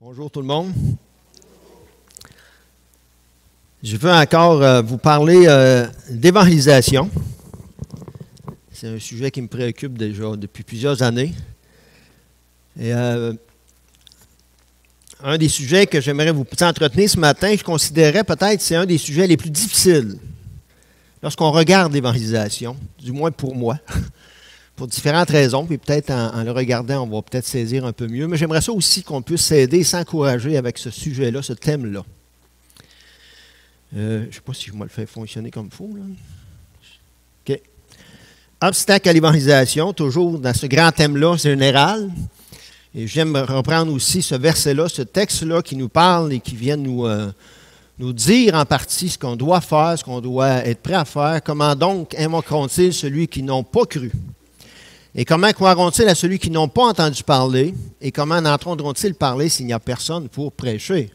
Bonjour tout le monde. Je veux encore vous parler d'évangélisation. C'est un sujet qui me préoccupe déjà depuis plusieurs années. Et un des sujets que j'aimerais vous entretenir ce matin, je considérais peut-être c'est un des sujets les plus difficiles lorsqu'on regarde l'évangélisation, du moins pour moi. Pour différentes raisons, puis peut-être en le regardant, on va peut-être saisir un peu mieux. Mais j'aimerais ça aussi qu'on puisse s'aider et s'encourager avec ce sujet-là, ce thème-là. Je ne sais pas si je vais le faire fonctionner comme il faut. Là. OK. Obstacle à l'évangélisation, toujours dans ce grand thème-là général. Et j'aime reprendre aussi ce verset-là, ce texte-là qui nous parle et qui vient nous dire en partie ce qu'on doit faire, ce qu'on doit être prêt à faire. Comment donc invoqueront-ils celui qui n'ont pas cru? Et comment croiront-ils à celui qui n'ont pas entendu parler? Et comment entendront-ils parler s'il n'y a personne pour prêcher?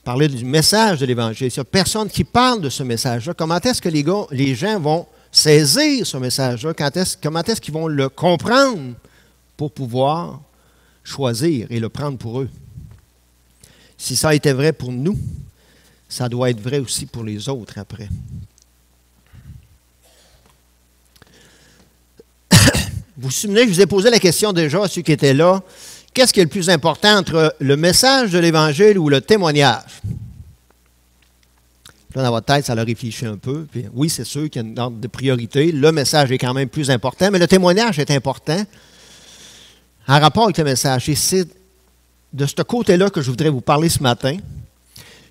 Parler du message de l'Évangile. S'il n'y a personne qui parle de ce message-là, comment est-ce que les gens vont saisir ce message-là? Comment est-ce qu'ils vont le comprendre pour pouvoir choisir et le prendre pour eux? Si ça a été vrai pour nous, ça doit être vrai aussi pour les autres après. Vous vous souvenez, je vous ai posé la question déjà à ceux qui étaient là. Qu'est-ce qui est le plus important entre le message de l'Évangile ou le témoignage? Là, dans votre tête, ça leur réfléchit un peu. Puis, oui, c'est sûr qu'il y a une ordre de priorité. Le message est quand même plus important, mais le témoignage est important en rapport avec le message. Et c'est de ce côté-là que je voudrais vous parler ce matin.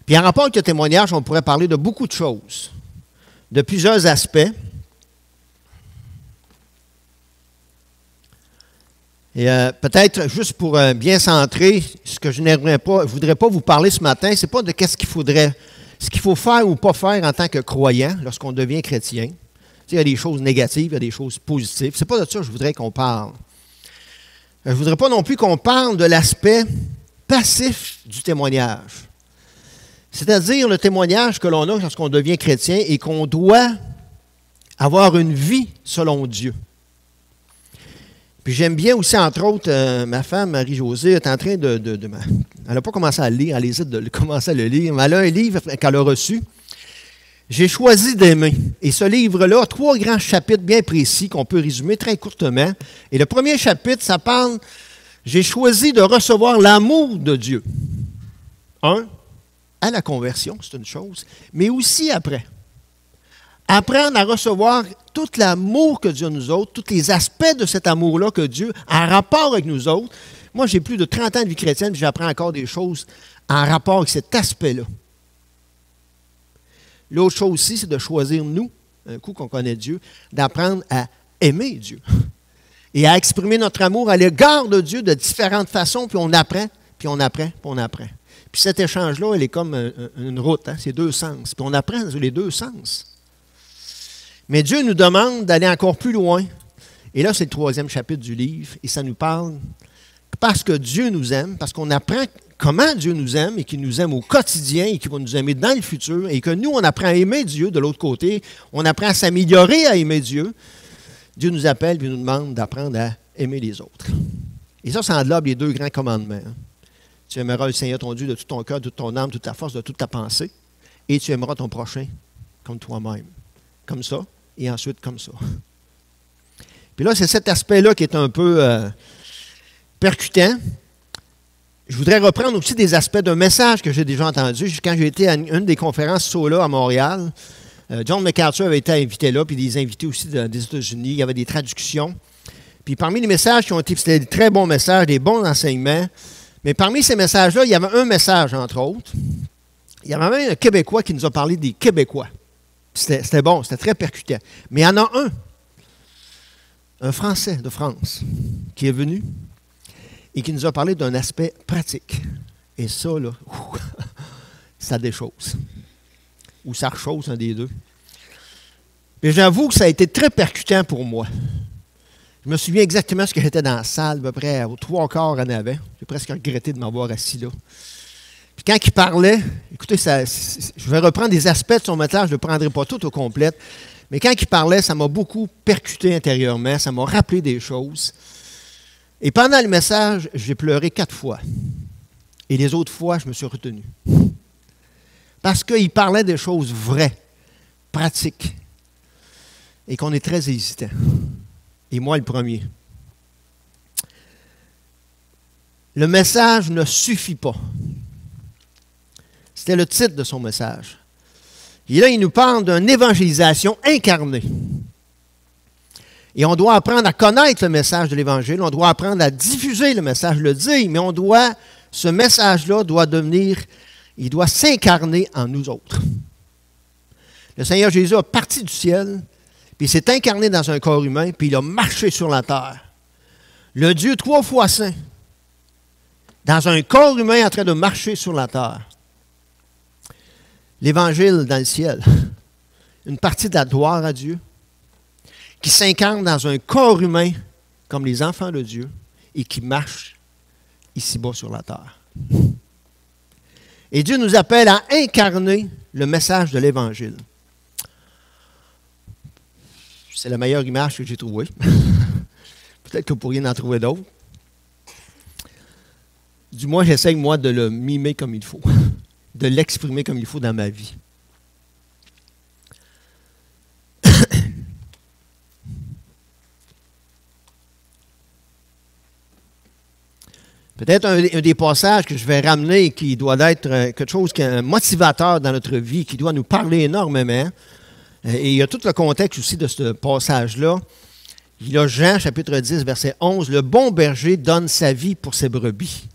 Puis en rapport avec le témoignage, on pourrait parler de beaucoup de choses, de plusieurs aspects. Et peut-être, juste pour bien centrer, ce que je ne voudrais pas vous parler ce matin, ce n'est pas de ce qu'il faut faire ou pas faire en tant que croyant lorsqu'on devient chrétien. Tu sais, il y a des choses négatives, il y a des choses positives. Ce n'est pas de ça que je voudrais qu'on parle. Je ne voudrais pas non plus qu'on parle de l'aspect passif du témoignage. C'est-à-dire le témoignage que l'on a lorsqu'on devient chrétien et qu'on doit avoir une vie selon Dieu. Puis j'aime bien aussi, entre autres, ma femme, Marie-Josée, est en train elle n'a pas commencé à le lire, elle hésite de commencer à le lire, mais elle a un livre qu'elle a reçu. J'ai choisi d'aimer. Et ce livre-là a 3 grands chapitres bien précis qu'on peut résumer très courtement. Et le premier chapitre, ça parle, j'ai choisi de recevoir l'amour de Dieu. À la conversion, c'est une chose, mais aussi après. Apprendre à recevoir tout l'amour que Dieu nous autres, tous les aspects de cet amour-là que Dieu a en rapport avec nous autres. Moi, j'ai plus de 30 ans de vie chrétienne, puis j'apprends encore des choses en rapport avec cet aspect-là. L'autre chose aussi, c'est de choisir, nous, un coup qu'on connaît Dieu, d'apprendre à aimer Dieu et à exprimer notre amour à l'égard de Dieu de différentes façons, puis on apprend, puis on apprend, puis on apprend. Puis cet échange-là, il est comme une route, hein? C'est 2 sens. Puis on apprend sur les 2 sens. Mais Dieu nous demande d'aller encore plus loin. Et là, c'est le 3e chapitre du livre. Et ça nous parle parce que Dieu nous aime, parce qu'on apprend comment Dieu nous aime et qu'il nous aime au quotidien et qu'il va nous aimer dans le futur. Et que nous, on apprend à aimer Dieu de l'autre côté. On apprend à s'améliorer à aimer Dieu. Dieu nous appelle et nous demande d'apprendre à aimer les autres. Et ça englobe les 2 grands commandements. Hein. Tu aimeras le Seigneur ton Dieu de tout ton cœur, de toute ton âme, de toute ta force, de toute ta pensée. Et tu aimeras ton prochain comme toi-même. Comme ça, et ensuite comme ça. Puis là, c'est cet aspect-là qui est un peu percutant. Je voudrais reprendre aussi des aspects d'un message que j'ai déjà entendu. Quand j'ai été à une des conférences SOLA à Montréal, John MacArthur avait été invité là, puis des invités aussi des États-Unis. Il y avait des traductions. Puis parmi les messages qui ont été, c'était des très bons messages, des bons enseignements. Mais parmi ces messages-là, il y avait un message, entre autres. Il y avait même un Québécois qui nous a parlé des Québécois. C'était bon, c'était très percutant. Mais il y en a un Français de France, qui est venu et qui nous a parlé d'un aspect pratique. Et ça, là, ça déchausse. Ou ça rechausse, un des deux. Mais j'avoue que ça a été très percutant pour moi. Je me souviens exactement ce que j'étais dans la salle, à peu près aux 3/4 en avant. J'ai presque regretté de m'avoir assis là. Puis quand il parlait, écoutez, je vais reprendre des aspects de son message, je ne le prendrai pas tout au complet, mais quand il parlait, ça m'a beaucoup percuté intérieurement, ça m'a rappelé des choses. Et pendant le message, j'ai pleuré 4 fois. Et les autres fois, je me suis retenu. Parce qu'il parlait des choses vraies, pratiques, et qu'on est très hésitant. Et moi, le premier. Le message ne suffit pas. C'était le titre de son message. Et là, il nous parle d'une évangélisation incarnée. Et on doit apprendre à connaître le message de l'Évangile, on doit apprendre à diffuser le message, le dire, mais ce message-là il doit s'incarner en nous autres. Le Seigneur Jésus a parti du ciel, puis il s'est incarné dans un corps humain, puis il a marché sur la terre. Le Dieu 3 fois saint, dans un corps humain en train de marcher sur la terre. L'Évangile dans le ciel, une partie de la gloire à Dieu, qui s'incarne dans un corps humain comme les enfants de Dieu et qui marche ici-bas sur la terre. Et Dieu nous appelle à incarner le message de l'Évangile. C'est la meilleure image que j'ai trouvée. Peut-être que vous pourriez en trouver d'autres. Du moins, j'essaye, moi, de le mimer comme il faut, de l'exprimer comme il faut dans ma vie. Peut-être un des passages que je vais ramener qui doit être quelque chose qui est un motivateur dans notre vie, qui doit nous parler énormément. Et il y a tout le contexte aussi de ce passage-là. Il y a Jean, chapitre 10, verset 11. « Le bon berger donne sa vie pour ses brebis. »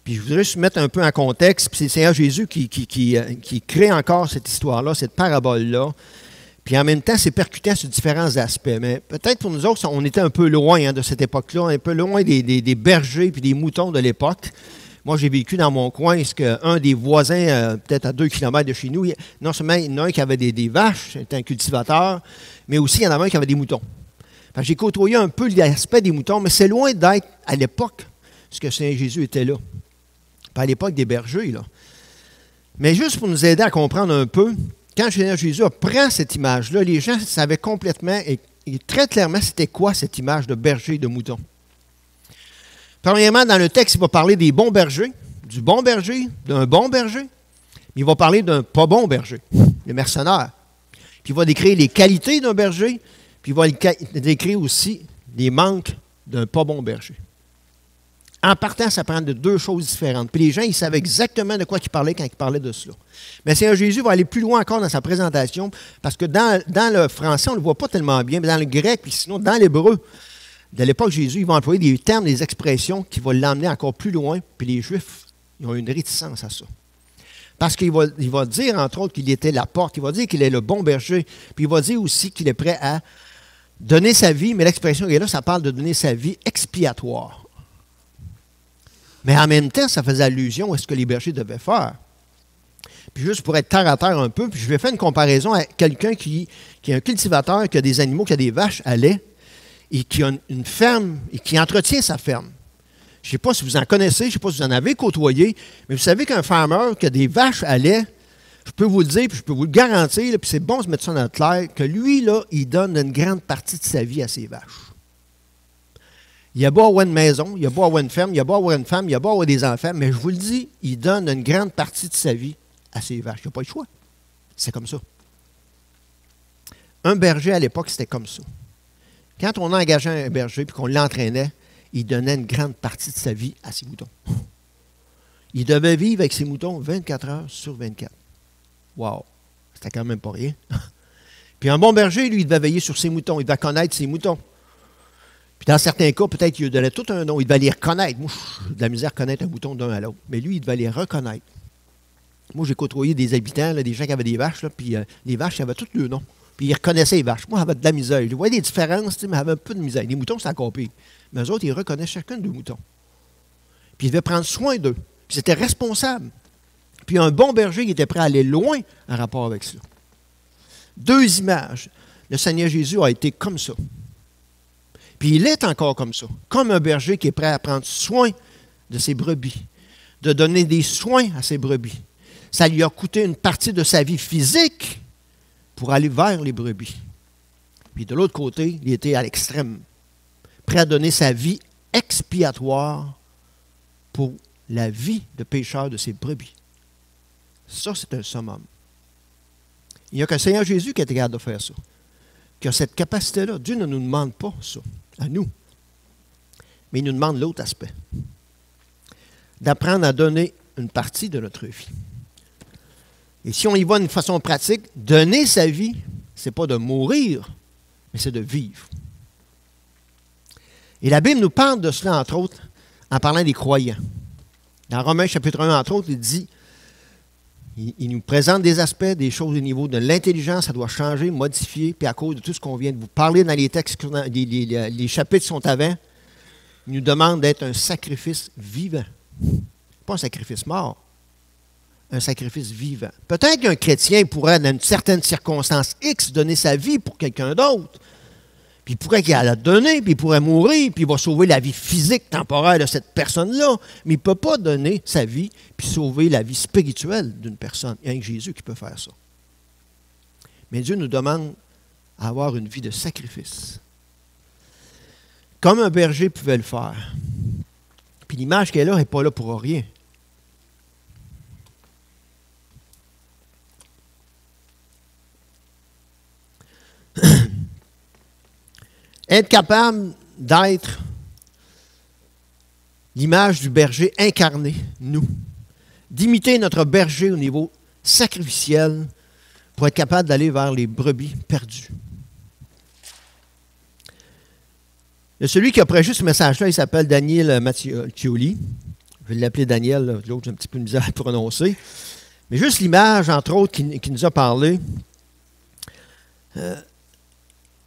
Puis je voudrais juste mettre un peu en contexte. Puis c'est le Seigneur Jésus qui crée encore cette histoire-là, cette parabole-là. Puis en même temps, c'est percutant sur différents aspects. Mais peut-être pour nous autres, on était un peu loin de cette époque-là, un peu loin des bergers puis des moutons de l'époque. Moi, j'ai vécu dans mon coin, parce qu'un des voisins, peut-être à 2 kilomètres de chez nous, non seulement il y en a un qui avait des vaches, c'était un cultivateur, mais aussi il y en avait un qui avait des moutons. J'ai côtoyé un peu l'aspect des moutons, mais c'est loin d'être à l'époque, parce que Saint Jésus était là. Pas à l'époque des bergers, là. Mais juste pour nous aider à comprendre un peu, quand Jésus prend cette image-là, les gens savaient complètement et très clairement c'était quoi cette image de berger et de mouton. Premièrement, dans le texte, il va parler des bons bergers, du bon berger, d'un bon berger, mais il va parler d'un pas bon berger, le mercenaire. Puis il va décrire les qualités d'un berger, puis il va décrire aussi les manques d'un pas bon berger. En partant, ça prend de deux choses différentes. Puis les gens, ils savaient exactement de quoi il parlait quand il parlait de cela. Mais Seigneur Jésus va aller plus loin encore dans sa présentation, parce que dans le français, on ne le voit pas tellement bien, mais dans le grec, puis sinon dans l'hébreu, de l'époque Jésus, il va employer des termes, des expressions qui vont l'emmener encore plus loin, puis les Juifs, ils ont une réticence à ça. Parce qu'il va dire, entre autres, qu'il était la porte, il va dire qu'il est le bon berger, puis il va dire aussi qu'il est prêt à donner sa vie, mais l'expression qui est là, ça parle de donner sa vie expiatoire. Mais en même temps, ça faisait allusion à ce que les bergers devaient faire. Puis juste pour être terre à terre un peu, puis je vais faire une comparaison à quelqu'un qui est un cultivateur, qui a des animaux, qui a des vaches à lait, et qui a une ferme, et qui entretient sa ferme. Je ne sais pas si vous en connaissez, je ne sais pas si vous en avez côtoyé, mais vous savez qu'un farmer qui a des vaches à lait, je peux vous le dire, puis je peux vous le garantir, là, puis c'est bon de se mettre ça dans le clair, que lui, là, il donne une grande partie de sa vie à ses vaches. Il a beau avoir une maison, il a beau avoir une ferme, il a beau avoir une femme, il a beau avoir des enfants, mais je vous le dis, il donne une grande partie de sa vie à ses vaches. Il n'a pas le choix. C'est comme ça. Un berger à l'époque, c'était comme ça. Quand on engageait un berger et qu'on l'entraînait, il donnait une grande partie de sa vie à ses moutons. Il devait vivre avec ses moutons 24 heures sur 24. Wow! C'était quand même pas rien. Puis un bon berger, lui, il devait veiller sur ses moutons. Il devait connaître ses moutons. Puis dans certains cas, peut-être qu'il lui donnait tout un nom. Il devait les reconnaître. Moi, j'ai de la misère à reconnaître un mouton d'un à l'autre. Mais lui, il devait les reconnaître. Moi, j'ai côtoyé des habitants, là, des gens qui avaient des vaches, là, puis les vaches, ils avaient tous le nom. Puis ils reconnaissaient les vaches. Moi, j'avais de la misère. Je voyais des différences, mais j'avais un peu de misère. Les moutons, c'est encore pire. Mais eux autres, ils reconnaissent chacun de moutons. Puis ils devaient prendre soin d'eux. Puis c'était responsable. Puis un bon berger, il était prêt à aller loin en rapport avec ça. Deux images. Le Seigneur Jésus a été comme ça. Puis il est encore comme ça. Comme un berger qui est prêt à prendre soin de ses brebis, de donner des soins à ses brebis. Ça lui a coûté une partie de sa vie physique pour aller vers les brebis. Puis de l'autre côté, il était à l'extrême, prêt à donner sa vie expiatoire pour la vie de pécheur de ses brebis. Ça, c'est un summum. Il n'y a qu'un Seigneur Jésus qui est capable de faire ça, qui a cette capacité-là. Dieu ne nous demande pas ça, à nous, mais il nous demande l'autre aspect, d'apprendre à donner une partie de notre vie. Et si on y va d'une façon pratique, donner sa vie, ce n'est pas de mourir, mais c'est de vivre. Et la Bible nous parle de cela, entre autres, en parlant des croyants. Dans Romains chapitre 1, entre autres, il dit, il nous présente des aspects, des choses au niveau de l'intelligence, ça doit changer, modifier, puis à cause de tout ce qu'on vient de vous parler dans les textes, les chapitres qui sont avant, il nous demande d'être un sacrifice vivant. Pas un sacrifice mort, un sacrifice vivant. Peut-être qu'un chrétien pourrait, dans une certaine circonstance X, donner sa vie pour quelqu'un d'autre. Puis il pourrait qu'il ait la donner, puis il pourrait mourir, puis il va sauver la vie physique temporaire de cette personne-là. Mais il ne peut pas donner sa vie, puis sauver la vie spirituelle d'une personne. Il y a un Jésus qui peut faire ça. Mais Dieu nous demande d'avoir une vie de sacrifice. Comme un berger pouvait le faire. Puis l'image qu'elle est là n'est pas là pour rien. Être capable d'être l'image du berger incarné, nous. D'imiter notre berger au niveau sacrificiel pour être capable d'aller vers les brebis perdues. Et celui qui a prêché ce message-là, il s'appelle Daniel Mattioli. Je vais l'appeler Daniel, l'autre j'ai un petit peu de misère à le prononcer. Mais juste l'image, entre autres, qui nous a parlé,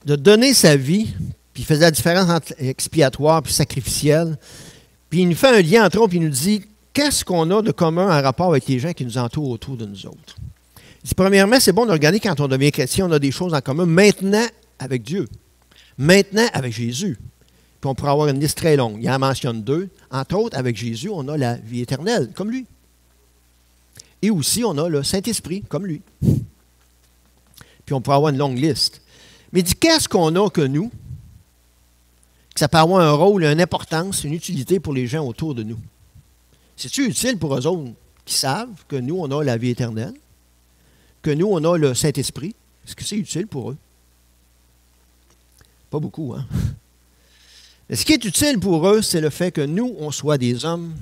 de donner sa vie, puis il faisait la différence entre expiatoire et sacrificiel. Puis il nous fait un lien, entre autres, puis il nous dit qu'est-ce qu'on a de commun en rapport avec les gens qui nous entourent autour de nous autres. Il dit, premièrement, c'est bon de regarder quand on devient chrétien, on a des choses en commun maintenant avec Dieu, maintenant avec Jésus. Puis on pourrait avoir une liste très longue. Il en mentionne 2. Entre autres, avec Jésus, on a la vie éternelle, comme lui. Et aussi, on a le Saint-Esprit, comme lui. Puis on pourrait avoir une longue liste. Mais il dit, qu'est-ce qu'on a que nous, que ça peut avoir un rôle, une importance, une utilité pour les gens autour de nous? C'est-tu utile pour eux autres qui savent que nous, on a la vie éternelle, que nous, on a le Saint-Esprit? Est-ce que c'est utile pour eux? Pas beaucoup, hein? Mais ce qui est utile pour eux, c'est le fait que nous, on soit des hommes,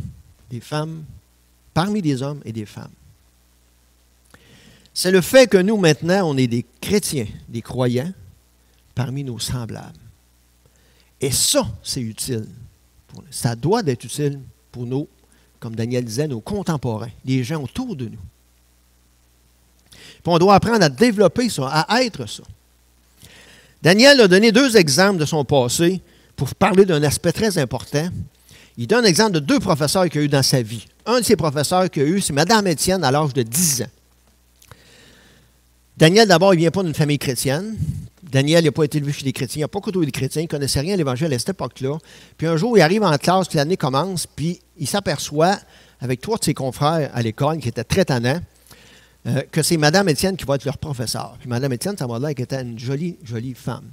des femmes, parmi des hommes et des femmes. C'est le fait que nous, maintenant, on est des chrétiens, des croyants, parmi nos semblables. Et ça, c'est utile. Ça doit être utile pour nous, comme Daniel disait, nos contemporains, les gens autour de nous. Puis on doit apprendre à développer ça, à être ça. Daniel a donné 2 exemples de son passé pour parler d'un aspect très important. Il donne l'exemple de 2 professeurs qu'il a eu dans sa vie. Un de ces professeurs qu'il a eu, c'est Mme Étienne à l'âge de 10 ans. Daniel, d'abord, il ne vient pas d'une famille chrétienne. Daniel n'a pas été élevé chez des chrétiens, il n'a pas côtoyé des chrétiens, il ne connaissait rien à l'Évangile à cette époque-là. Puis un jour, il arrive en classe, puis l'année commence, puis il s'aperçoit, avec 3 de ses confrères à l'école, qui étaient très tannants, que c'est Mme Étienne qui va être leur professeur. Puis Mme Étienne, ça m'a l'air qu'elle était une jolie, jolie femme.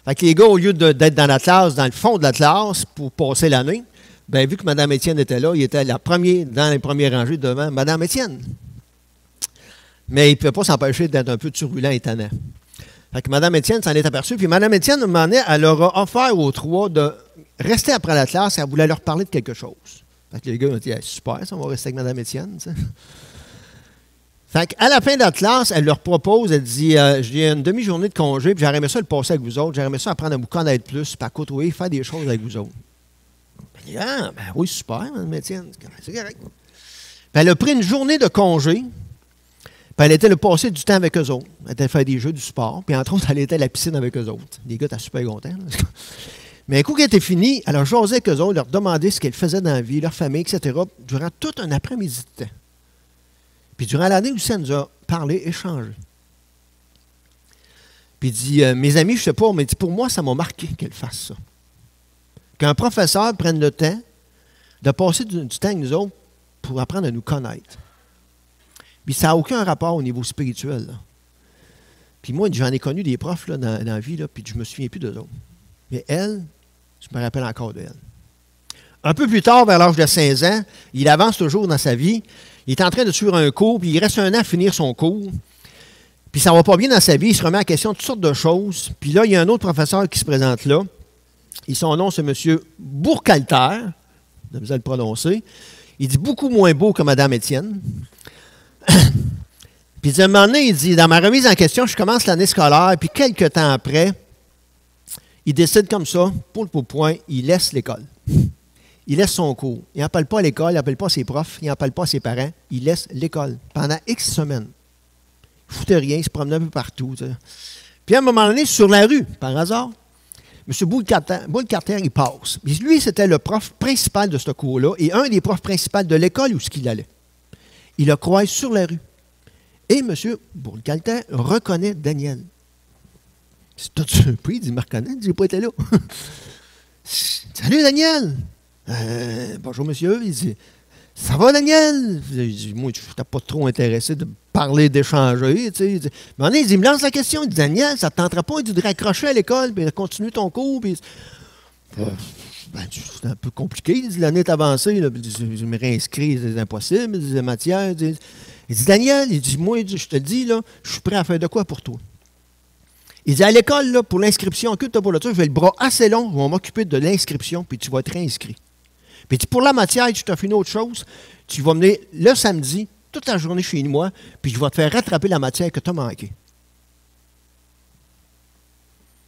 Fait que les gars, au lieu d'être dans la classe, dans le fond de la classe, pour passer l'année, bien, vu que Mme Étienne était là, il était dans les premiers rangées devant Mme Étienne. Mais il ne pouvait pas s'empêcher d'être un peu turbulent et tannant. Fait que Mme Étienne s'en est aperçue. Puis Mme Étienne, un moment donné, elle leur a offert aux 3 de rester après la classe et elle voulait leur parler de quelque chose. Fait que les gars ont dit, super, ça, on va rester avec Mme Étienne. T'sais. Fait qu'à la fin de la classe, elle leur propose, elle dit, j'ai une demi-journée de congé, puis j'aurais aimé ça le passer avec vous autres, j'aurais aimé ça apprendre à vous connaître plus, puis à côtoyer, faire des choses avec vous autres. Elle dit, ben oui, super, Mme Étienne, c'est correct. Puis elle a pris une journée de congé. Puis elle était le passer du temps avec eux autres. Elle était faire des jeux, du sport. Puis entre autres, elle était à la piscine avec eux autres. Les gars étaient super contents. Mais un coup qu'elle était finie, elle a jasé avec eux autres, leur demandé ce qu'elle faisait dans la vie, leur famille, etc., durant tout un après-midi de temps. Puis durant l'année aussi, elle nous a parlé, échangé. Puis il dit, mes amis, je ne sais pas, mais pour moi, ça m'a marqué qu'elle fasse ça. Qu'un professeur prenne le temps de passer du temps avec nous autres pour apprendre à nous connaître. Puis ça n'a aucun rapport au niveau spirituel. Là. Puis moi, j'en ai connu des profs là, dans la vie, là, puis je ne me souviens plus d'eux autres. Mais elle, je me rappelle encore d'elle. Un peu plus tard, vers l'âge de 16 ans, il avance toujours dans sa vie. Il est en train de suivre un cours, puis il reste un an à finir son cours. Puis ça ne va pas bien dans sa vie, il se remet en question toutes sortes de choses. Puis là, il y a un autre professeur qui se présente là. Et son nom, c'est M. Bourcalter. Vous allez le prononcer. Il dit beaucoup moins beau que Mme Étienne. Puis il dit, à un moment donné, il dit, dans ma remise en question, je commence l'année scolaire, puis quelques temps après, il décide comme ça, pour le point, il laisse l'école. Il laisse son cours. Il n'appelle pas à l'école, il n'appelle pas ses profs, il n'appelle pas à ses parents. Il laisse l'école pendant X semaines. Il ne foutait rien, il se promenait un peu partout. Tu sais. Puis à un moment donné, sur la rue, par hasard, M. Bourcalter, il passe. Puis lui, c'était le prof principal de ce cours-là et un des profs principaux de l'école où il allait. Il le croise sur la rue. Et M. Bourcalter reconnaît Daniel. C'est tout surpris, il dit, me reconnaît, il dit, j'ai pas été là. Salut Daniel! Bonjour monsieur, il dit, ça va Daniel? Il dit, moi, je n'étais pas trop intéressé de parler, d'échanger. Tu sais. Il dit, il me lance la question, il dit, Daniel, ça ne te tenterait pas de raccrocher à l'école et de continuer ton cours? Puis, c'est un peu compliqué, il dit, l'année est avancée, là, je me réinscris, c'est impossible, il dit, la matière. Il dit, Daniel, il dit, moi, je te dis, là, je suis prêt à faire de quoi pour toi? Il dit, à l'école, là, pour l'inscription, occupe-toi pour le truc, je vais le bras assez long, je vais m'occuper de l'inscription, puis tu vas être réinscrit. Puis pour la matière, tu t'as fait une autre chose, tu vas venir le samedi, toute la journée chez moi, puis je vais te faire rattraper la matière que tu as manquée.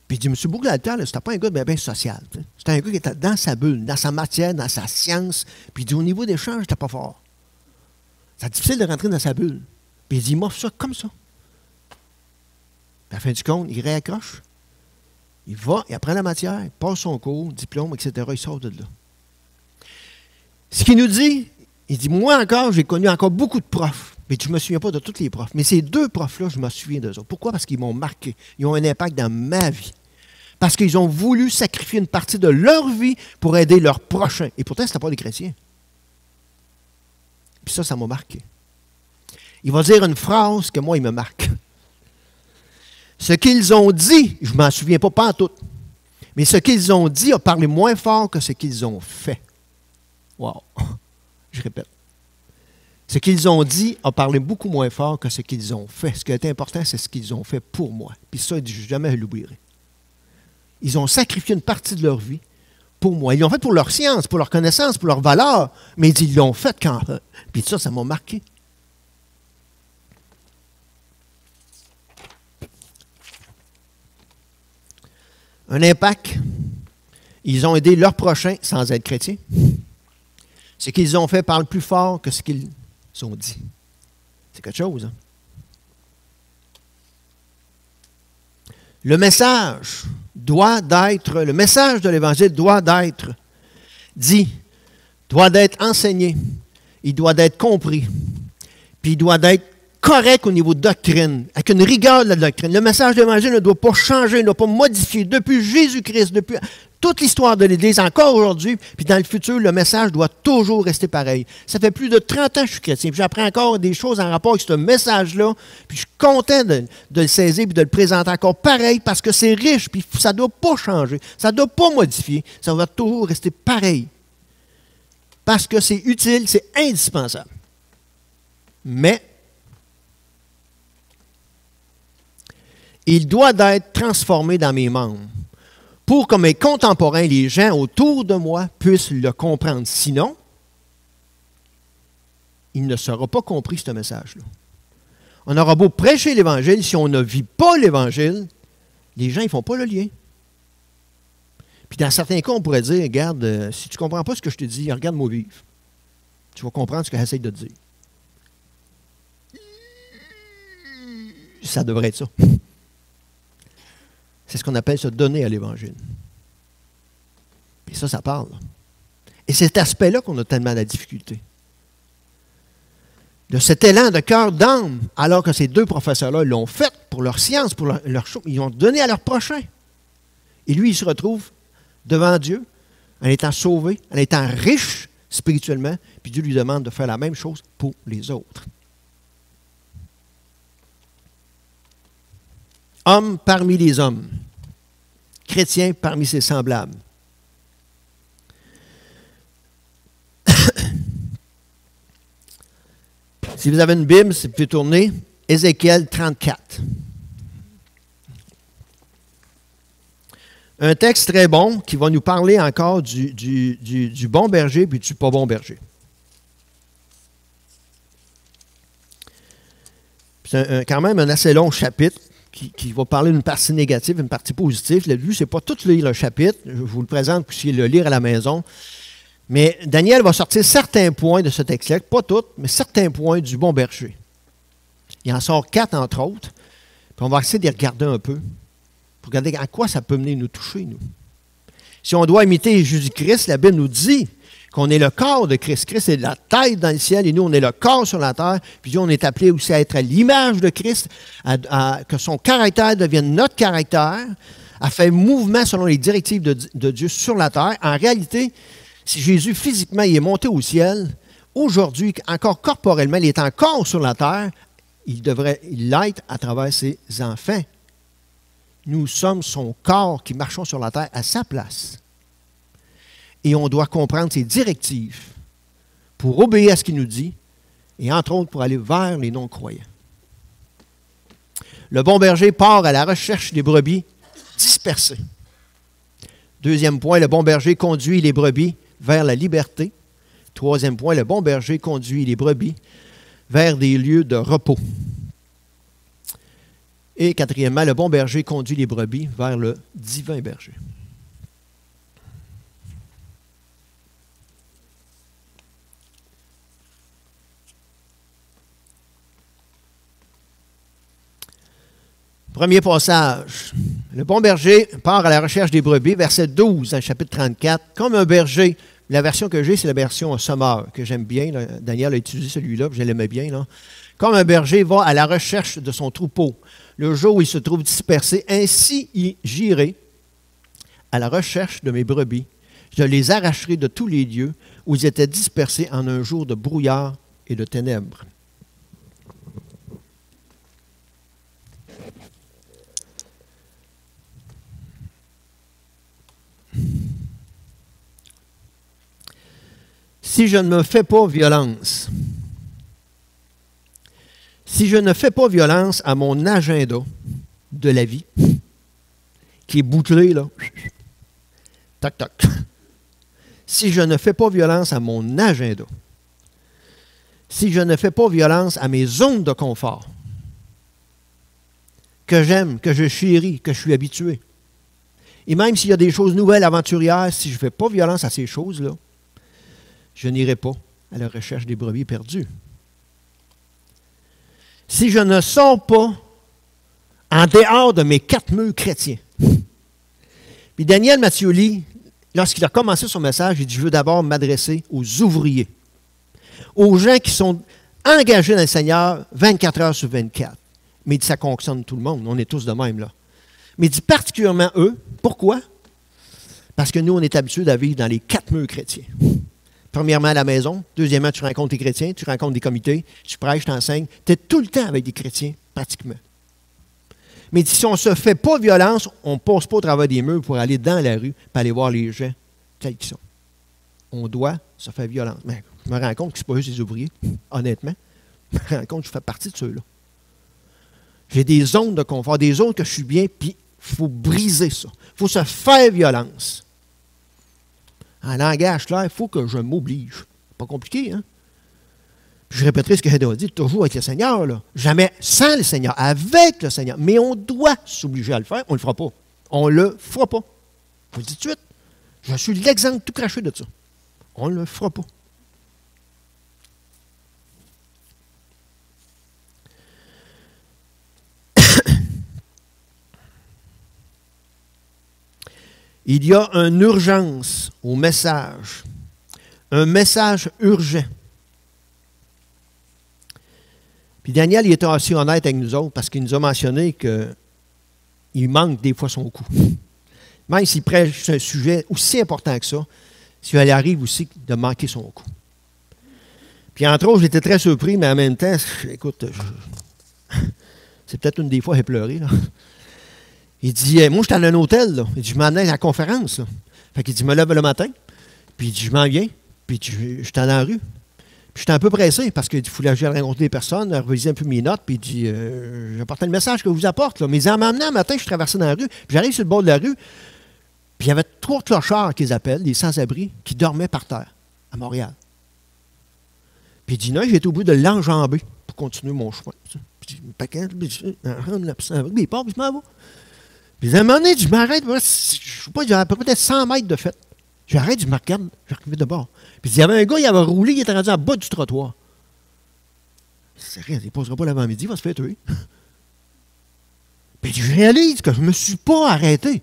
Puis il dit, M. Bourcalter, c'était pas un gars bien social. C'était un gars qui était dans sa bulle, dans sa matière, dans sa science. Puis il dit, au niveau des échanges, c'était pas fort. C'est difficile de rentrer dans sa bulle. Puis il dit, il m'offre ça comme ça. Puis à la fin du compte, il réaccroche. Il va, il apprend la matière, il passe son cours, diplôme, etc. Il sort de là. Ce qu'il nous dit, il dit, moi encore, j'ai connu encore beaucoup de profs. Mais je ne me souviens pas de tous les profs. Mais ces deux profs-là, je me souviens d'eux autres. Pourquoi? Parce qu'ils m'ont marqué. Ils ont un impact dans ma vie. Parce qu'ils ont voulu sacrifier une partie de leur vie pour aider leurs prochains. Et pourtant, ce n'étaient pas des chrétiens. Puis ça m'a marqué. Il va dire une phrase que moi, il me marque. Ce qu'ils ont dit, je ne m'en souviens pas en tout, mais ce qu'ils ont dit a parlé moins fort que ce qu'ils ont fait. Wow! Je répète. Ce qu'ils ont dit a parlé beaucoup moins fort que ce qu'ils ont fait. Ce qui a été important, c'est ce qu'ils ont fait pour moi. Puis ça, je jamais l'oublierai. Ils ont sacrifié une partie de leur vie pour moi. Ils l'ont fait pour leur science, pour leur connaissance, pour leur valeur, mais ils l'ont fait quand même. Puis ça m'a marqué. Un impact. Ils ont aidé leurs prochains sans être chrétiens. Ce qu'ils ont fait parle plus fort que ce qu'ils ont dit. C'est quelque chose. Hein? Le message de l'Évangile doit d'être dit, doit d'être enseigné, il doit d'être compris, puis il doit d'être correct au niveau de doctrine, avec une rigueur de la doctrine. Le message de l'Évangile ne doit pas changer, ne doit pas modifier. Depuis Jésus-Christ, depuis toute l'histoire de l'Église, encore aujourd'hui, puis dans le futur, le message doit toujours rester pareil. Ça fait plus de 30 ans que je suis chrétien, puis j'apprends encore des choses en rapport avec ce message-là, puis je suis content de le saisir et de le présenter encore pareil, parce que c'est riche, puis ça ne doit pas changer, ça ne doit pas modifier, ça doit toujours rester pareil. Parce que c'est utile, c'est indispensable. Mais il doit être transformé dans mes membres pour que mes contemporains, les gens autour de moi, puissent le comprendre. Sinon, il ne sera pas compris, ce message-là. On aura beau prêcher l'Évangile, si on ne vit pas l'Évangile, les gens ne font pas le lien. Puis dans certains cas, on pourrait dire, regarde, si tu ne comprends pas ce que je te dis, regarde-moi vivre. Tu vas comprendre ce que j'essaie de te dire. Ça devrait être ça. C'est ce qu'on appelle se donner à l'Évangile. Et ça parle. Et c'est cet aspect-là qu'on a tellement de difficulté. De cet élan de cœur d'âme, alors que ces deux professeurs-là l'ont fait pour leur science, pour leur chose, ils ont donné à leur prochain. Et lui, il se retrouve devant Dieu, en étant sauvé, en étant riche spirituellement, puis Dieu lui demande de faire la même chose pour les autres. Homme parmi les hommes, chrétien parmi ses semblables. Si vous avez une Bible, vous pouvez tourner Ézéchiel 34. Un texte très bon qui va nous parler encore du bon berger puis du pas bon berger. C'est quand même un assez long chapitre qui va parler d'une partie négative, une partie positive. Le but, ce n'est pas tout lire le chapitre. Je vous le présente, puis puissiez le lire à la maison. Mais Daniel va sortir certains points de ce texte-là, pas tous, mais certains points du bon berger. Il en sort 4, entre autres. Puis on va essayer de les regarder un peu, pour regarder à quoi ça peut venir nous toucher, nous. Si on doit imiter Jésus-Christ, la Bible nous dit qu'on est le corps de Christ. Christ est la tête dans le ciel et nous, on est le corps sur la terre. Puis on est appelé aussi à être à l'image de Christ, que son caractère devienne notre caractère, à faire mouvement selon les directives de Dieu sur la terre. En réalité, si Jésus, physiquement, il est monté au ciel, aujourd'hui, encore corporellement, il est encore sur la terre, il devrait l'être à travers ses enfants. Nous sommes son corps qui marchons sur la terre à sa place. Et on doit comprendre ses directives pour obéir à ce qu'il nous dit et entre autres pour aller vers les non-croyants. Le bon berger part à la recherche des brebis dispersées. Deuxième point, le bon berger conduit les brebis vers la liberté. Troisième point, le bon berger conduit les brebis vers des lieux de repos. Et quatrièmement, le bon berger conduit les brebis vers le divin berger. Premier passage. Le bon berger part à la recherche des brebis, verset 12, dans le chapitre 34. Comme un berger, la version que j'ai, c'est la version Sommeur, que j'aime bien. Là. Daniel a utilisé celui-là, puis je l'aimais bien. Là. Comme un berger va à la recherche de son troupeau, le jour où il se trouve dispersé, ainsi j'irai à la recherche de mes brebis. Je les arracherai de tous les lieux où ils étaient dispersés en un jour de brouillard et de ténèbres. Si je ne me fais pas violence, si je ne fais pas violence à mon agenda de la vie, qui est bouclé, là, toc, toc. Si je ne fais pas violence à mon agenda, si je ne fais pas violence à mes zones de confort, que j'aime, que je chéris, que je suis habitué, et même s'il y a des choses nouvelles, aventurières, si je ne fais pas violence à ces choses-là, je n'irai pas à la recherche des brebis perdues. Si je ne sors pas en dehors de mes 4 murs chrétiens. Puis Daniel Mattioli, lorsqu'il a commencé son message, il dit, je veux d'abord m'adresser aux ouvriers, aux gens qui sont engagés dans le Seigneur 24 heures sur 24. Mais il dit, ça concerne tout le monde, on est tous de même là. Mais il dit particulièrement eux. Pourquoi? Parce que nous, on est habitués à vivre dans les 4 murs chrétiens. Premièrement, à la maison. Deuxièmement, tu rencontres des chrétiens, tu rencontres des comités, tu prêches, tu enseignes. Tu es tout le temps avec des chrétiens, pratiquement. Mais si on ne se fait pas violence, on ne passe pas au travers des murs pour aller dans la rue pour aller voir les gens tels qu'ils sont. On doit se faire violence. Mais je me rends compte que ce n'est pas juste les ouvriers, honnêtement. Je me rends compte que je fais partie de ceux-là. J'ai des zones de confort, des zones que je suis bien, puis il faut briser ça. Il faut se faire violence. En langage clair, il faut que je m'oblige. Pas compliqué, hein? Puis je répéterai ce que Hédéon a dit, toujours avec le Seigneur, là. Jamais sans le Seigneur, avec le Seigneur. Mais on doit s'obliger à le faire, on ne le fera pas. On ne le fera pas. Je vous le dis tout de suite, je suis l'exemple tout craché de ça. On ne le fera pas. Il y a une urgence au message, un message urgent. Puis Daniel, il était aussi honnête avec nous autres parce qu'il nous a mentionné qu'il manque des fois son coup. Même s'il prêche un sujet aussi important que ça, s'il arrive aussi de manquer son coup. Puis entre autres, j'étais très surpris, mais en même temps, écoute, c'est peut-être une des fois, j'ai pleuré, là. Il dit, moi, j'étais dans un hôtel, là. Il dit, je m'en allais à la conférence, là. Fait qu'il dit, je me lève le matin, puis il dit, je m'en viens, puis je suis dans la rue. Puis j'étais un peu pressé parce qu'il fallait que j'aille rencontrer des personnes, reviser un peu mes notes, puis il dit j'apportais le message que je vous apporte. Là. Mais en m'amenant un matin, je traversais dans la rue, puis j'arrive sur le bord de la rue, puis il y avait 3 clochards qu'ils appellent, des sans-abri, qui dormaient par terre, à Montréal. Puis il dit non, j'ai été obligé de l'enjamber pour continuer mon chemin. Puis il dit, il part, puis je m'en vais. Puis à un moment donné, je m'arrête, je ne sais pas, j'avais peut-être 100 mètres de fait. J'arrête, je me regarde, je reviens de bord. Puis il y avait un gars, il avait roulé, il était rendu en bas du trottoir. C'est rien, il ne posera pas l'avant-midi, il va se faire tuer. Puis je réalise que je ne me suis pas arrêté.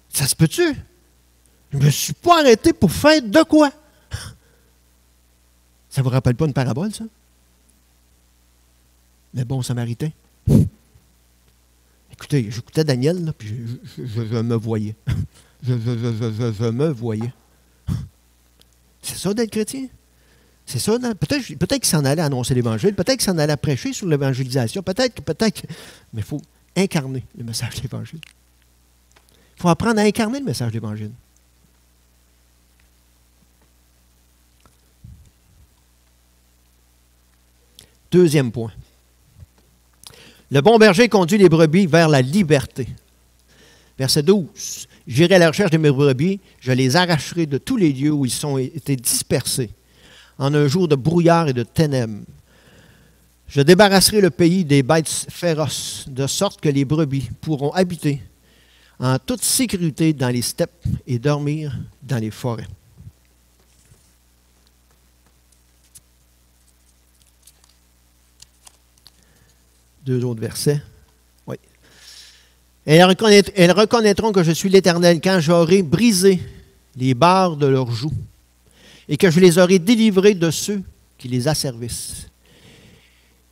Ça se peut-tu? Je ne me suis pas arrêté pour faire de quoi? Ça ne vous rappelle pas une parabole, ça? Le bon samaritain. Écoutez, j'écoutais Daniel, là, puis je me voyais. Je me voyais. C'est ça d'être chrétien? C'est ça? Peut-être qu'il s'en allait annoncer l'Évangile, peut-être qu'il s'en allait prêcher sur l'évangélisation, peut-être. Mais il faut incarner le message de l'Évangile. Il faut apprendre à incarner le message de l'Évangile. Deuxième point. Le bon berger conduit les brebis vers la liberté. Verset 12. J'irai à la recherche de mes brebis, je les arracherai de tous les lieux où ils ont été dispersés, en un jour de brouillard et de ténèbres. Je débarrasserai le pays des bêtes féroces, de sorte que les brebis pourront habiter en toute sécurité dans les steppes et dormir dans les forêts. Deux autres versets. Oui. Elles reconnaîtront que je suis l'Éternel quand j'aurai brisé les barres de leurs joues et que je les aurai délivrés de ceux qui les asservissent.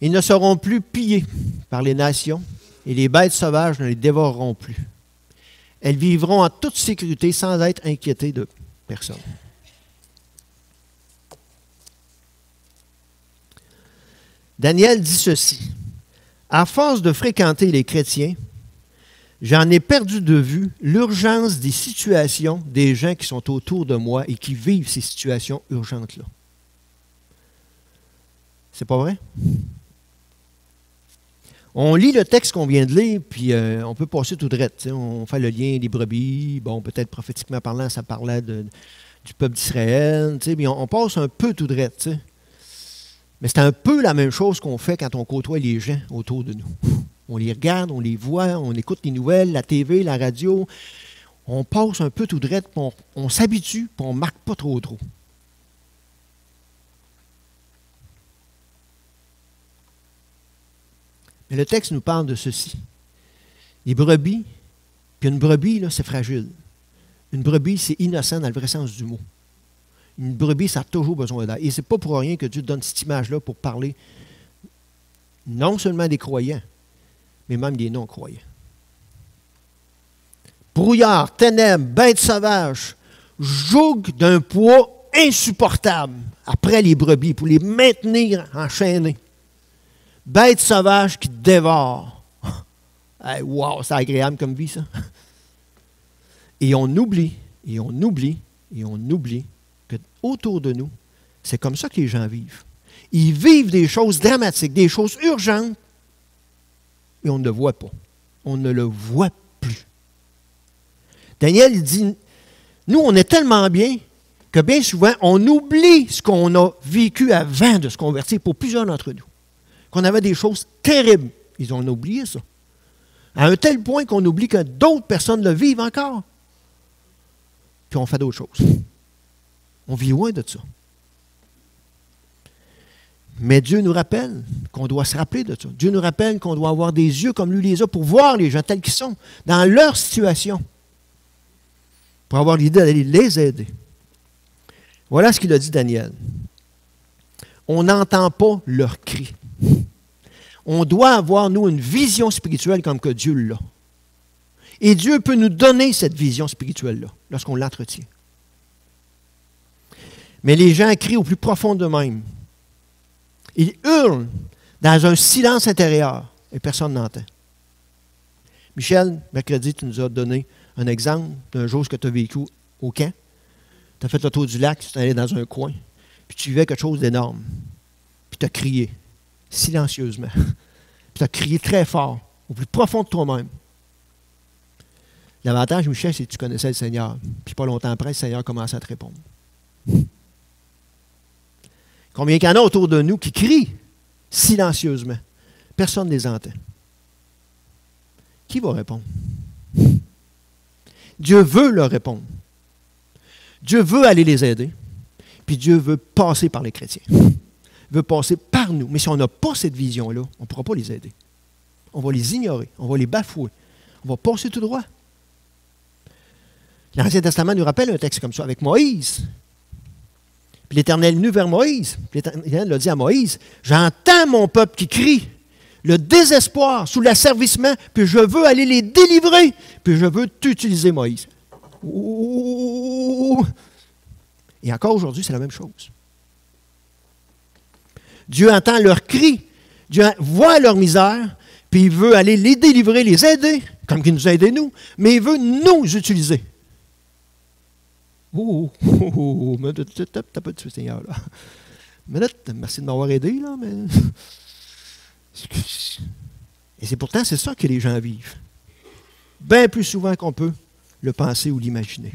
Ils ne seront plus pillés par les nations et les bêtes sauvages ne les dévoreront plus. Elles vivront en toute sécurité sans être inquiétées de personne. Daniel dit ceci. À force de fréquenter les chrétiens, j'en ai perdu de vue l'urgence des situations des gens qui sont autour de moi et qui vivent ces situations urgentes-là. C'est pas vrai? On lit le texte qu'on vient de lire, puis on peut passer tout droit. On fait le lien des brebis. Bon, peut-être prophétiquement parlant, ça parlait du peuple d'Israël. Mais on passe un peu tout droit. Mais c'est un peu la même chose qu'on fait quand on côtoie les gens autour de nous. On les regarde, on les voit, on écoute les nouvelles, la TV, la radio. On passe un peu tout droit, puis on s'habitue, puis on ne marque pas trop. Mais le texte nous parle de ceci. Les brebis, puis une brebis, là, c'est fragile. Une brebis, c'est innocent dans le vrai sens du mot. Une brebis, ça a toujours besoin d'aide. Et ce n'est pas pour rien que Dieu donne cette image-là pour parler non seulement des croyants, mais même des non-croyants. Brouillard, ténèbres, bêtes sauvages, joug d'un poids insupportable après les brebis pour les maintenir enchaînés. Bêtes sauvages qui dévorent. Hey, wow, c'est agréable comme vie, ça. Et on oublie que autour de nous, c'est comme ça que les gens vivent. Ils vivent des choses dramatiques, des choses urgentes, et on ne le voit pas. On ne le voit plus. Daniel, il dit, nous, on est tellement bien que bien souvent, on oublie ce qu'on a vécu avant de se convertir pour plusieurs d'entre nous. Qu'on avait des choses terribles. Ils ont oublié ça. À un tel point qu'on oublie que d'autres personnes le vivent encore. Puis on fait d'autres choses. On vit loin de ça. Mais Dieu nous rappelle qu'on doit se rappeler de ça. Dieu nous rappelle qu'on doit avoir des yeux comme lui les a pour voir les gens tels qu'ils sont, dans leur situation, pour avoir l'idée d'aller les aider. Voilà ce qu'il a dit Daniel. On n'entend pas leurs cris. On doit avoir, nous, une vision spirituelle comme que Dieu l'a. Et Dieu peut nous donner cette vision spirituelle-là, lorsqu'on l'entretient. Mais les gens crient au plus profond d'eux-mêmes. Ils hurlent dans un silence intérieur et personne n'entend. Michel, mercredi, tu nous as donné un exemple d'un jour que tu as vécu au camp. Tu as fait le tour du lac, tu es allé dans un coin. puis tu vivais quelque chose d'énorme, puis tu as crié silencieusement, puis tu as crié très fort, au plus profond de toi-même. L'avantage, Michel, c'est que tu connaissais le Seigneur, puis pas longtemps après, le Seigneur commence à te répondre. Combien il y en a autour de nous qui crient silencieusement? Personne ne les entend. Qui va répondre? Dieu veut leur répondre. Dieu veut aller les aider. Puis Dieu veut passer par les chrétiens. Il veut passer par nous. Mais si on n'a pas cette vision-là, on ne pourra pas les aider. On va les ignorer. On va les bafouer. On va passer tout droit. L'Ancien Testament nous rappelle un texte comme ça avec Moïse. Puis l'Éternel est venu vers Moïse. Puis l'Éternel a dit à Moïse, « J'entends mon peuple qui crie, le désespoir, sous l'asservissement, puis je veux aller les délivrer, puis je veux t'utiliser, Moïse. » Et encore aujourd'hui, c'est la même chose. Dieu entend leur cri, Dieu voit leur misère, puis il veut aller les délivrer, les aider, comme il nous a aidés nous, mais il veut nous utiliser. Mais t'as pas de Seigneur, là. Mais là, merci de m'avoir aidé, là, mais... Et c'est pourtant, c'est ça que les gens vivent. Bien plus souvent qu'on peut le penser ou l'imaginer.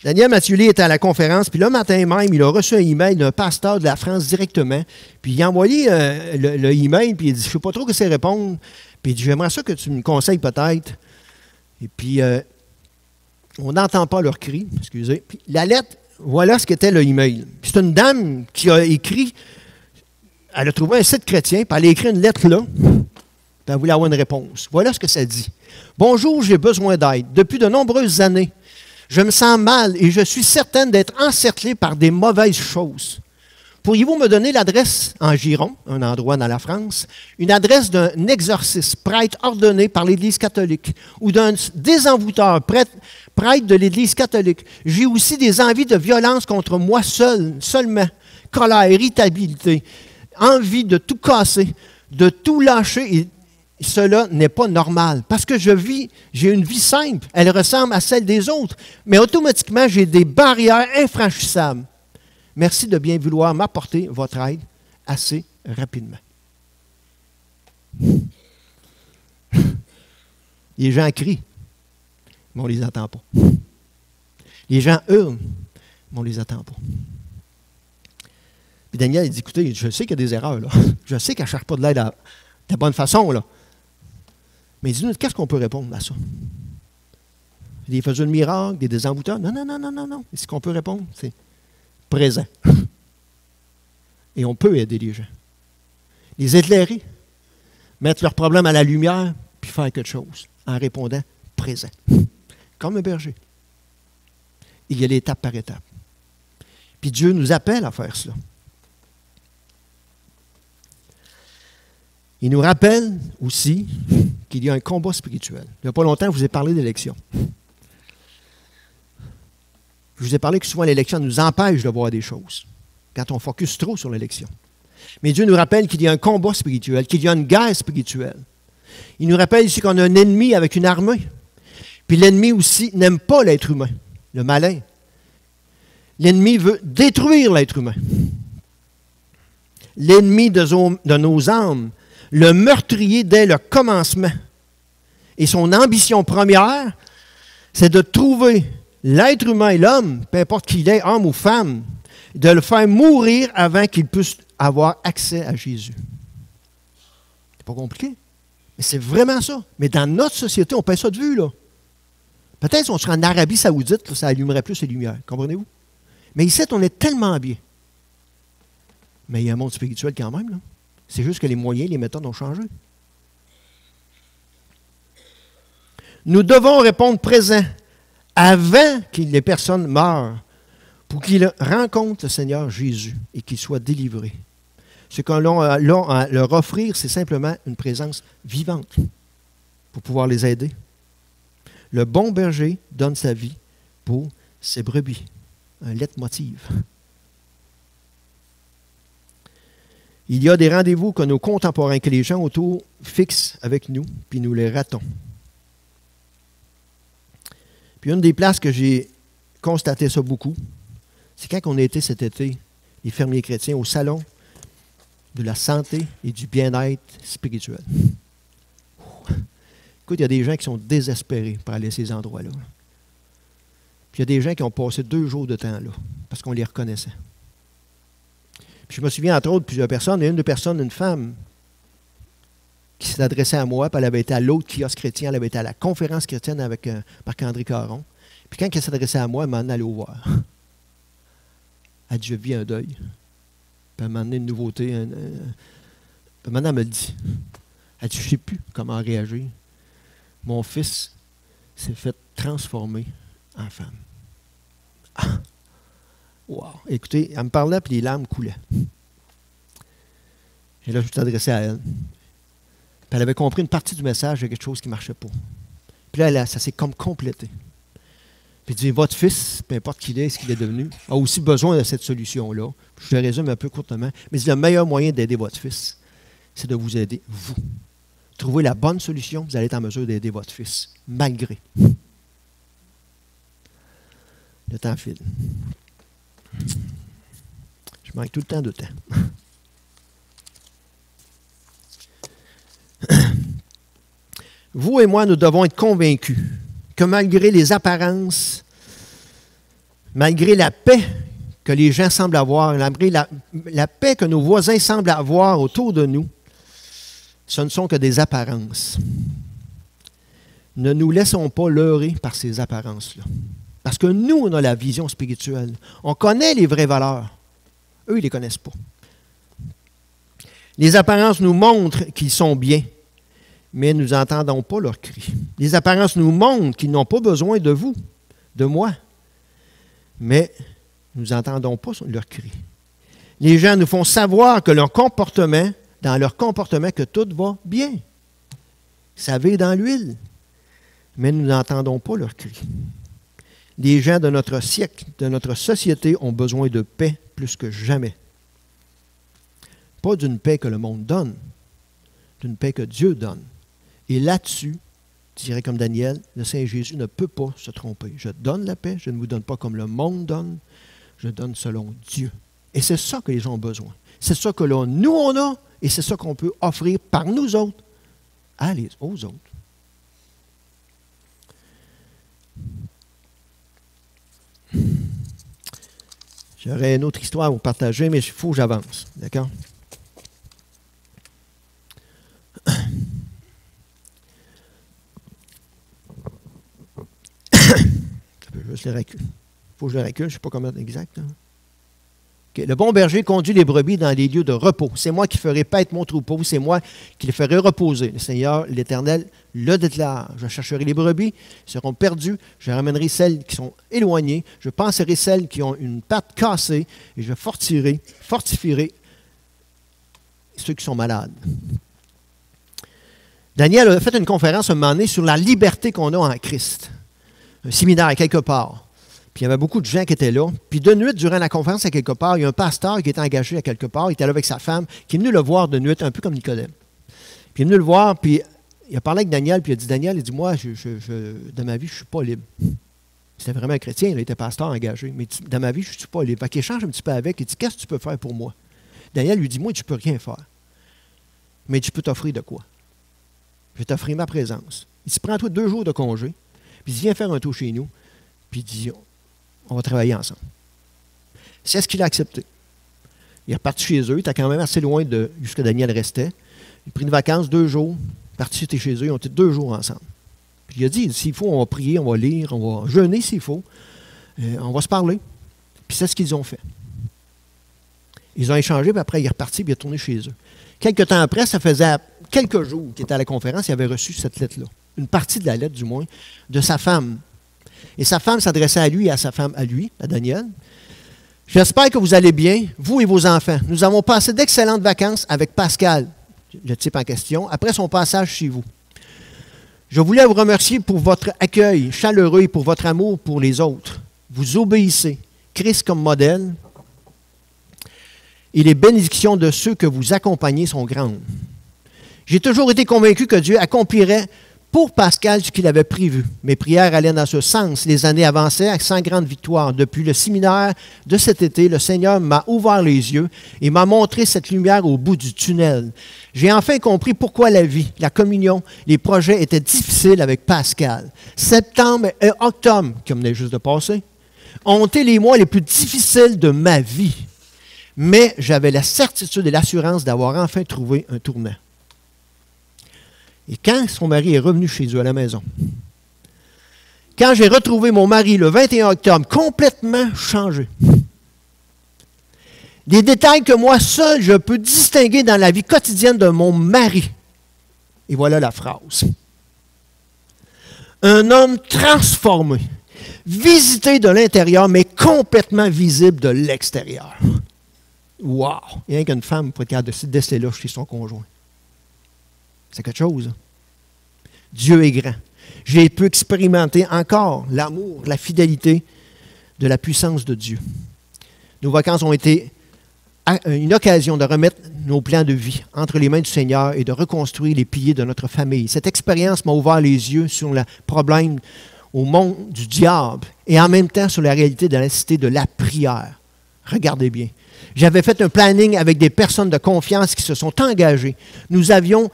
Daniel Mathieu était à la conférence, puis le matin même, il a reçu un email d'un pasteur de la France directement, puis il a envoyé le email, puis il dit, je ne sais pas trop que c'est répondre, puis il dit, j'aimerais ça que tu me conseilles peut-être. Et puis, on n'entend pas leur cri, excusez. Puis la lettre, voilà ce qu'était le email. Puis c'est une dame qui a écrit, elle a trouvé un site chrétien, puis elle a écrit une lettre là, puis elle voulait avoir une réponse. Voilà ce que ça dit. « Bonjour, j'ai besoin d'aide. Depuis de nombreuses années, je me sens mal et je suis certaine d'être encerclée par des mauvaises choses. Pourriez-vous me donner l'adresse en Gironde, un endroit dans la France, une adresse d'un exorciste, prêtre ordonné par l'Église catholique, ou d'un désenvoûteur, prêtre de l'Église catholique. J'ai aussi des envies de violence contre moi seulement, colère, irritabilité, envie de tout casser, de tout lâcher, et cela n'est pas normal. Parce que j'ai une vie simple, elle ressemble à celle des autres, mais automatiquement, j'ai des barrières infranchissables. Merci de bien vouloir m'apporter votre aide assez rapidement. » Les gens crient, mais on ne les entend pas. Les gens hurlent, mais on ne les entend pas. Puis Daniel, il dit, écoutez, je sais qu'il y a des erreurs, là. Je sais qu'elle ne cherche pas de l'aide de la bonne façon, là. Mais dis-nous, qu'est-ce qu'on peut répondre à ça? Des faiseurs de miracles, des désenvoûteurs? Non. Et ce qu'on peut répondre, c'est présent. Et on peut aider les gens. Les éclairer, mettre leurs problèmes à la lumière, puis faire quelque chose en répondant présent. Comme un berger. Il y a l'étape par étape. Puis Dieu nous appelle à faire cela. Il nous rappelle aussi qu'il y a un combat spirituel. Il n'y a pas longtemps, je vous ai parlé d'élection. Je vous ai parlé que souvent l'élection nous empêche de voir des choses, quand on focus trop sur l'élection. Mais Dieu nous rappelle qu'il y a un combat spirituel, qu'il y a une guerre spirituelle. Il nous rappelle ici qu'on a un ennemi avec une armée. Puis l'ennemi aussi n'aime pas l'être humain, le malin. L'ennemi veut détruire l'être humain. L'ennemi de nos âmes, le meurtrier dès le commencement. Et son ambition première, c'est de trouver l'être humain et l'homme, peu importe qui il est, homme ou femme, de le faire mourir avant qu'il puisse avoir accès à Jésus. C'est pas compliqué. Mais c'est vraiment ça. Mais dans notre société, on perd ça de vue, là. Peut-être si on serait en Arabie Saoudite, là, ça allumerait plus les lumières. Comprenez-vous? Mais ici, on est tellement bien. Mais il y a un monde spirituel quand même, là. C'est juste que les moyens, les méthodes ont changé. Nous devons répondre présent avant que les personnes meurent pour qu'ils rencontrent le Seigneur Jésus et qu'ils soient délivrés. Ce qu'on a à leur offrir, c'est simplement une présence vivante pour pouvoir les aider. Le bon berger donne sa vie pour ses brebis. Un leitmotiv. Il y a des rendez-vous que nos contemporains, que les gens autour fixent avec nous, puis nous les ratons. Puis une des places que j'ai constaté ça beaucoup, C'est quand on a été cet été, les fermiers chrétiens, au salon de la santé et du bien-être spirituel. Écoute, il y a des gens qui sont désespérés pour aller à ces endroits-là. Puis il y a des gens qui ont passé 2 jours de temps là, parce qu'on les reconnaissait. Puis je me souviens, entre autres, plusieurs personnes, et une personnes, une femme, qui s'est adressée à moi, puis elle avait été à l'autre kiosque chrétien, elle avait été à la conférence chrétienne avec Marc-André Caron. Puis quand elle s'est adressée à moi, elle m'a demandé d'aller au voir. Elle a dit, je vis un deuil. Puis elle m'a amené une nouveauté. Maintenant, elle me le dit. Elle dit, je ne sais plus comment réagir. Mon fils s'est fait transformer en femme. Ah! Wow! Écoutez, elle me parlait, puis les larmes coulaient. Et là, je me suis adressé à elle. Puis elle avait compris une partie du message de quelque chose qui ne marchait pas. Puis là, ça s'est comme complété. Puis il dit, votre fils, peu importe qui il est, ce qu'il est devenu, a aussi besoin de cette solution-là. Je le résume un peu courtement. Mais le meilleur moyen d'aider votre fils, c'est de vous aider, vous. Trouvez la bonne solution, vous allez être en mesure d'aider votre fils, malgré. Le temps file. Je manque tout le temps de temps. Vous et moi, nous devons être convaincus que malgré les apparences, malgré la paix que les gens semblent avoir, malgré la paix que nos voisins semblent avoir autour de nous, ce ne sont que des apparences. Ne nous laissons pas leurrer par ces apparences-là. Parce que nous, on a la vision spirituelle. On connaît les vraies valeurs. Eux, ils ne les connaissent pas. Les apparences nous montrent qu'ils sont bien, mais nous n'entendons pas leurs cris. Les apparences nous montrent qu'ils n'ont pas besoin de vous, de moi, mais nous n'entendons pas leurs cris. Les gens nous font savoir que leur comportement, dans leur comportement, que tout va bien. Ça vit dans l'huile, mais nous n'entendons pas leurs cris. Les gens de notre siècle, de notre société, ont besoin de paix plus que jamais. Pas d'une paix que le monde donne, d'une paix que Dieu donne. Et là-dessus, je dirais comme Daniel, le Saint Jésus ne peut pas se tromper. Je donne la paix, je ne vous donne pas comme le monde donne, je donne selon Dieu. Et c'est ça que les gens ont besoin. C'est ça que là, nous, on a, et c'est ça qu'on peut offrir par nous autres aux autres. J'aurais une autre histoire à vous partager, mais il faut que j'avance. D'accord? Je le recule. Il faut que je le recule, je ne sais pas comment exact. Okay. Le bon berger conduit les brebis dans les lieux de repos. C'est moi qui ferai paître mon troupeau, c'est moi qui les ferai reposer. Le Seigneur, l'Éternel, le déclare. Je chercherai les brebis, ils seront perdus, je ramènerai celles qui sont éloignées, je panserai celles qui ont une patte cassée, et je fortifierai ceux qui sont malades. Daniel a fait une conférence un moment donné sur la liberté qu'on a en Christ. Un séminaire quelque part. Puis il y avait beaucoup de gens qui étaient là. Puis de nuit, durant la conférence à quelque part, il y a un pasteur qui était engagé à quelque part. Il était là avec sa femme, qui est venu le voir de nuit, un peu comme Nicodème. Puis il est venu le voir, puis il a parlé avec Daniel, puis il a dit, Daniel, il dit, moi, dans ma vie, je ne suis pas libre. C'était vraiment un chrétien, il était pasteur engagé. Mais dans ma vie, je ne suis pas libre. Fait qu'il échange un petit peu avec, il dit, qu'est-ce que tu peux faire pour moi? Daniel lui dit, moi, tu ne peux rien faire. Mais tu peux t'offrir de quoi? Je vais t'offrir ma présence. Il dit, prends-toi 2 jours de congé, puis il dit, viens faire un tour chez nous, puis il dit, on va travailler ensemble. C'est ce qu'il a accepté. Il est reparti chez eux, il était quand même assez loin de jusqu'à Daniel restait. Il a pris une vacance 2 jours, parti chez eux, ils ont été 2 jours ensemble. Puis il a dit, s'il faut, on va prier, on va lire, on va jeûner s'il faut, on va se parler. Puis c'est ce qu'ils ont fait. Ils ont échangé, puis après il est reparti, puis il est retourné chez eux. Quelques temps après, ça faisait quelques jours qu'il était à la conférence, il avait reçu cette lettre-là. Une partie de la lettre, du moins, de sa femme. Et sa femme s'adressait à lui et à sa femme, à lui, à Daniel. J'espère que vous allez bien, vous et vos enfants. Nous avons passé d'excellentes vacances avec Pascal, le type en question, après son passage chez vous. Je voulais vous remercier pour votre accueil chaleureux et pour votre amour pour les autres. Vous obéissez. Christ comme modèle. Et les bénédictions de ceux que vous accompagnez sont grandes. J'ai toujours été convaincu que Dieu accomplirait pour Pascal ce qu'il avait prévu. Mes prières allaient dans ce sens. Les années avançaient sans grande victoire. Depuis le séminaire de cet été, le Seigneur m'a ouvert les yeux et m'a montré cette lumière au bout du tunnel. J'ai enfin compris pourquoi la vie, la communion, les projets étaient difficiles avec Pascal. Septembre et octobre, qui venaient juste de passer, ont été les mois les plus difficiles de ma vie. Mais j'avais la certitude et l'assurance d'avoir enfin trouvé un tournant. Et quand son mari est revenu chez eux à la maison, quand j'ai retrouvé mon mari le 21 octobre, complètement changé, des détails que moi seul je peux distinguer dans la vie quotidienne de mon mari. Et voilà la phrase. Un homme transformé, visité de l'intérieur, mais complètement visible de l'extérieur. Wow! Il n'y a qu'une femme pour être capable de déceler là chez son conjoint. C'est quelque chose. Dieu est grand. J'ai pu expérimenter encore l'amour, la fidélité de la puissance de Dieu. Nos vacances ont été une occasion de remettre nos plans de vie entre les mains du Seigneur et de reconstruire les piliers de notre famille. Cette expérience m'a ouvert les yeux sur le problème au monde du diable et en même temps sur la réalité de la nécessité de la prière. Regardez bien. J'avais fait un planning avec des personnes de confiance qui se sont engagées. Nous avions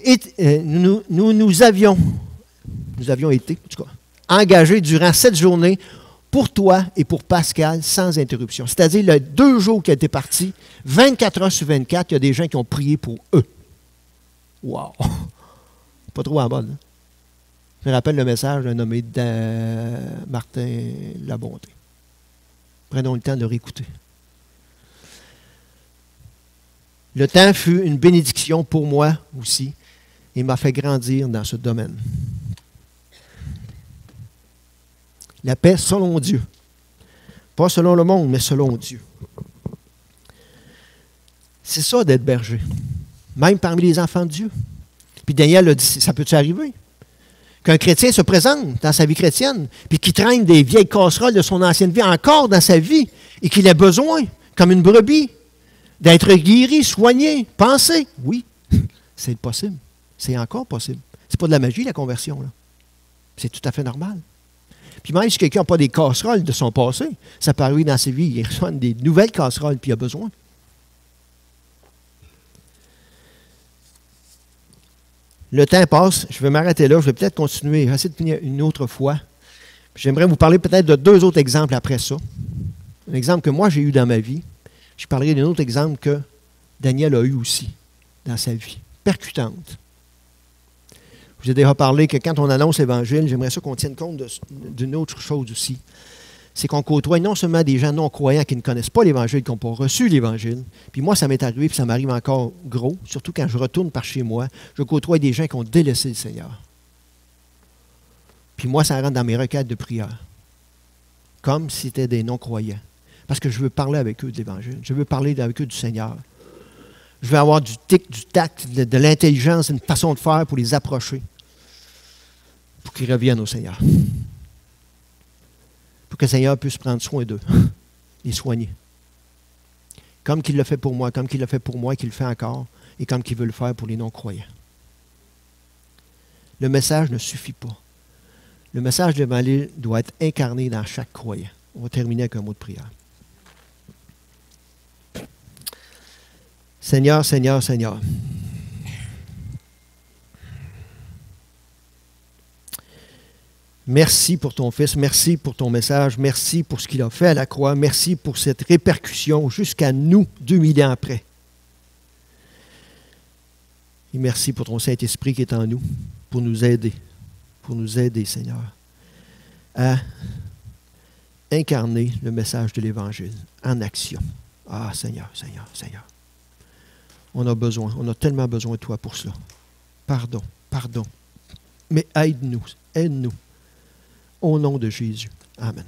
été, en tout cas, engagés durant 7 journées pour toi et pour Pascal sans interruption. C'est-à-dire, les 2 jours qui étaient partis, 24 heures sur 24, il y a des gens qui ont prié pour eux. Wow! Pas trop en bas, hein? Je me rappelle le message d'un nommé Martin Labonté. Prenons le temps de le réécouter. Le temps fut une bénédiction pour moi aussi et m'a fait grandir dans ce domaine. La paix selon Dieu. Pas selon le monde, mais selon Dieu. C'est ça d'être berger. Même parmi les enfants de Dieu. Puis Daniel a dit, ça peut-tu arriver? Qu'un chrétien se présente dans sa vie chrétienne, puis qu'il traîne des vieilles casseroles de son ancienne vie encore dans sa vie, et qu'il ait besoin, comme une brebis, d'être guéri, soigné, pensé. Oui, c'est possible. C'est encore possible. C'est pas de la magie, la conversion, là. C'est tout à fait normal. Puis même si quelqu'un n'a pas des casseroles de son passé, ça peut arriver dans sa vie, il reçoit des nouvelles casseroles, puis il a besoin. Le temps passe, je vais m'arrêter là, je vais peut-être continuer, je vais essayer de finir une autre fois. J'aimerais vous parler peut-être de 2 autres exemples après ça. Un exemple que moi j'ai eu dans ma vie. Je parlerai d'un autre exemple que Daniel a eu aussi dans sa vie, percutante. Je vous ai déjà parlé que quand on annonce l'Évangile, j'aimerais ça qu'on tienne compte d'une autre chose aussi. C'est qu'on côtoie non seulement des gens non-croyants qui ne connaissent pas l'Évangile, qui n'ont pas reçu l'Évangile. Puis moi, ça m'est arrivé, puis ça m'arrive encore gros, surtout quand je retourne par chez moi, je côtoie des gens qui ont délaissé le Seigneur. Puis moi, ça rentre dans mes requêtes de prière, comme si c'était des non-croyants. Parce que je veux parler avec eux de l'Évangile, je veux parler avec eux du Seigneur. Je veux avoir du tact, de l'intelligence, une façon de faire pour les approcher, pour qu'ils reviennent au Seigneur. Pour que le Seigneur puisse prendre soin d'eux, les soigner. Comme qu'il l'a fait pour moi, comme qu'il l'a fait pour moi, qu'il le fait encore, et comme qu'il veut le faire pour les non-croyants. Le message ne suffit pas. Le message de l'Évangile doit être incarné dans chaque croyant. On va terminer avec un mot de prière. Seigneur, Seigneur, Seigneur. Merci pour ton Fils, merci pour ton message, merci pour ce qu'il a fait à la croix, merci pour cette répercussion jusqu'à nous, 2000 ans après. Et merci pour ton Saint-Esprit qui est en nous, pour nous aider, Seigneur, à incarner le message de l'Évangile en action. Ah, Seigneur, Seigneur, Seigneur. On a besoin, on a tellement besoin de toi pour cela. Pardon, pardon. Mais aide-nous, aide-nous. Au nom de Jésus. Amen.